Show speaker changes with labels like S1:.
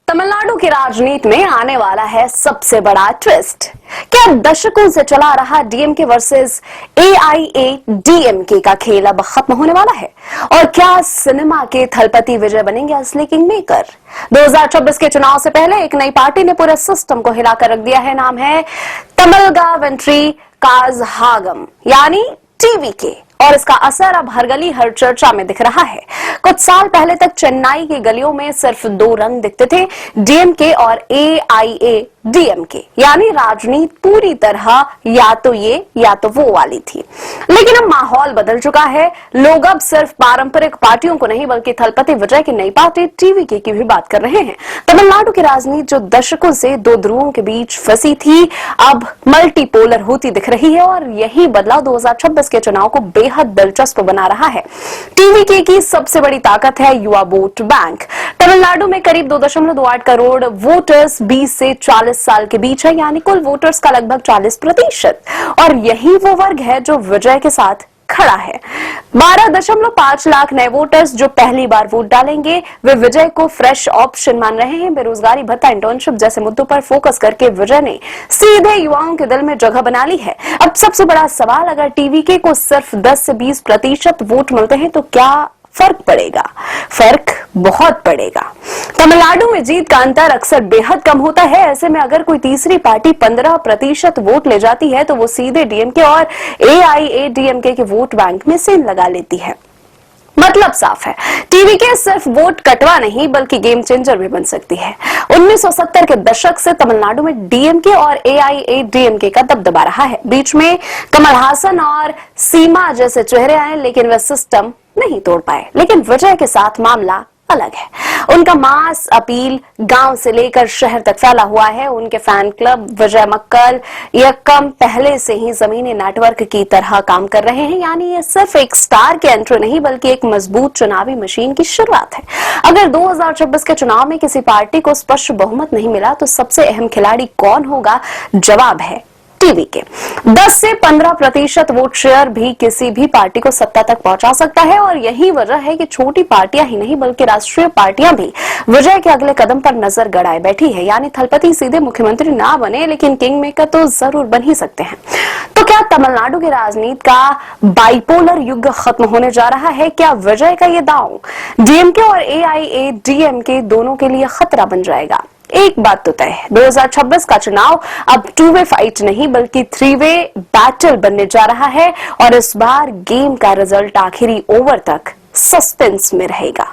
S1: तमिलनाडु की राजनीति में आने वाला है सबसे बड़ा ट्विस्ट। क्या दशकों से चला रहा डीएमके वर्सेस एआईएडीएमके का खेल अब खत्म होने वाला है? और क्या सिनेमा के थलपति विजय बनेंगे असली किंग मेकर? 2026 के चुनाव से पहले एक नई पार्टी ने पूरे सिस्टम को हिलाकर रख दिया है। नाम है तमिलगा वेंट्री काज़हागम यानी टीवीके, और इसका असर अब हर गली हर चर्चा में दिख रहा है। कुछ साल पहले तक चेन्नई की गलियों में सिर्फ दो रंग दिखते थे, डीएमके और एआईएडीएमके, यानी राजनीति पूरी तरह या तो ये या तो वो वाली थी। लेकिन अब माहौल बदल चुका है। लोग अब सिर्फ पारंपरिक पार्टियों को नहीं बल्कि थलपति विजय की नई पार्टी टीवीके की भी बात कर रहे हैं। तमिलनाडु की राजनीति जो दशकों से दो ध्रुवों के बीच फंसी थी, अब मल्टीपोलर होती दिख रही है, और यही बदलाव 2026 के चुनाव को बेहद दिलचस्प बना रहा है। टीवीके की सबसे बड़ी ताकत है युवा वोट बैंक। तमिलनाडु में करीब 2.28 करोड़ वोटर्स 20 से 40 साल के बीच है, यानी कुल वोटर्स का लगभग 40%, और यही वो वर्ग है जो विजय के साथ खड़ा है। 12.5 लाख नए वोटर्स जो पहली बार वोट डालेंगे, वे विजय को फ्रेश ऑप्शन मान रहे हैं। बेरोजगारी भत्ता, इंटर्नशिप जैसे मुद्दों पर फोकस करके विजय ने सीधे युवाओं के दिल में जगह बना ली है। अब सबसे बड़ा सवाल, अगर टीवीके को सिर्फ 10 से 20% वोट मिलते हैं तो क्या फर्क पड़ेगा? फर्क बहुत पड़ेगा। तमिलनाडु में जीत का अंतर अक्सर बेहद कम होता है। ऐसे में अगर कोई तीसरी पार्टी 15% वोट ले जाती है तो वो सीधे डीएमके और एआईएडीएमके के वोट बैंक में सेंध लगा लेती है। मतलब साफ है, टीवीके सिर्फ वोट कटवा नहीं बल्कि गेम चेंजर भी बन सकती है। 1970 के दशक से तमिलनाडु में डीएमके और एआईएडीएमके का दबदबा रहा है। बीच में कमल हासन और सीमा जैसे चेहरे आए, लेकिन वे सिस्टम नहीं तोड़ पाए। लेकिन विजय के साथ मामला अलग है। उनका मास अपील गांव से लेकर शहर तक फैला हुआ है। उनके फैन क्लब विजय मक्कल यक्कम पहले से ही जमीनी नेटवर्क की तरह काम कर रहे हैं, यानी ये सिर्फ एक स्टार के एंट्री नहीं बल्कि एक मजबूत चुनावी मशीन की शुरुआत है। अगर 2026 के चुनाव में किसी पार्टी को स्पष्ट बहुमत नहीं मिला तो सबसे अहम खिलाड़ी कौन होगा? जवाब है टीवीके। 10 से 15% वोट शेयर भी किसी भी पार्टी को सत्ता तक पहुंचा सकता है, और यही वजह है कि छोटी पार्टियां ही नहीं बल्कि राष्ट्रीय पार्टियां भी विजय के अगले कदम पर नजर गड़ाए बैठी है। यानी थलपति सीधे मुख्यमंत्री ना बने लेकिन किंग मेकर तो जरूर बन ही सकते हैं। तो क्या तमिलनाडु की राजनीति का बाइपोलर युग खत्म होने जा रहा है? क्या विजय का ये दांव डीएमके और एआईएडीएमके दोनों के लिए खतरा बन जाएगा? एक बात तो तय है, 2026 का चुनाव अब 2-वे फाइट नहीं बल्कि 3-वे बैटल बनने जा रहा है, और इस बार गेम का रिजल्ट आखिरी ओवर तक सस्पेंस में रहेगा।